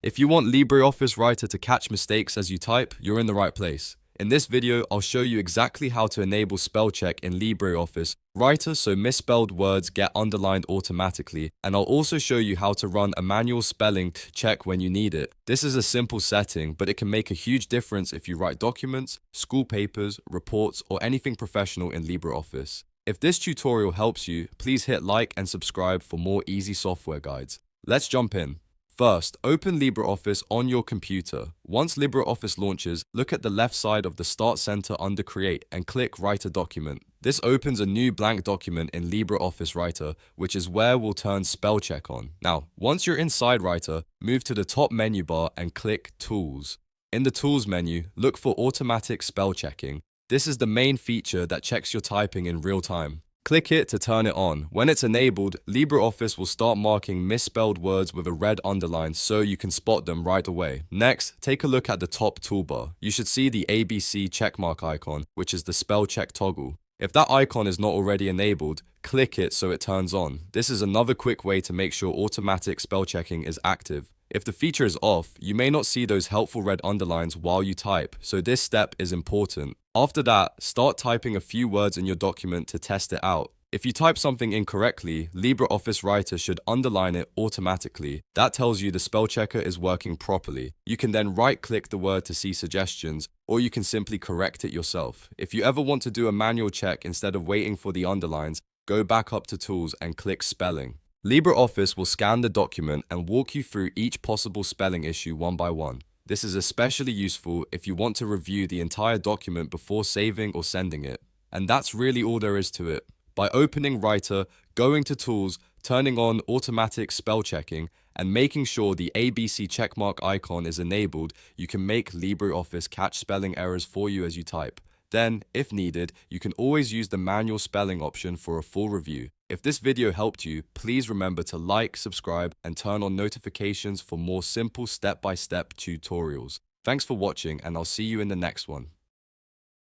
If you want LibreOffice Writer to catch mistakes as you type, you're in the right place. In this video, I'll show you exactly how to enable spell check in LibreOffice Writer so misspelled words get underlined automatically, and I'll also show you how to run a manual spelling check when you need it. This is a simple setting, but it can make a huge difference if you write documents, school papers, reports, or anything professional in LibreOffice. If this tutorial helps you, please hit like and subscribe for more easy software guides. Let's jump in. First, open LibreOffice on your computer. Once LibreOffice launches, look at the left side of the Start Center under Create and click Write a Document. This opens a new blank document in LibreOffice Writer, which is where we'll turn spell check on. Now, once you're inside Writer, move to the top menu bar and click Tools. In the Tools menu, look for Automatic Spell Checking. This is the main feature that checks your typing in real time. Click it to turn it on. When it's enabled, LibreOffice will start marking misspelled words with a red underline so you can spot them right away. Next, take a look at the top toolbar. You should see the ABC checkmark icon, which is the spell check toggle. If that icon is not already enabled, click it so it turns on. This is another quick way to make sure automatic spell checking is active. If the feature is off, you may not see those helpful red underlines while you type, so this step is important. After that, start typing a few words in your document to test it out. If you type something incorrectly, LibreOffice Writer should underline it automatically. That tells you the spell checker is working properly. You can then right-click the word to see suggestions, or you can simply correct it yourself. If you ever want to do a manual check instead of waiting for the underlines, go back up to Tools and click Spelling. LibreOffice will scan the document and walk you through each possible spelling issue one by one. This is especially useful if you want to review the entire document before saving or sending it. And that's really all there is to it. By opening Writer, going to Tools, turning on automatic spell checking, and making sure the ABC checkmark icon is enabled, you can make LibreOffice catch spelling errors for you as you type. Then, if needed, you can always use the manual spelling option for a full review. If this video helped you, please remember to like, subscribe, and turn on notifications for more simple step-by-step tutorials. Thanks for watching, and I'll see you in the next one.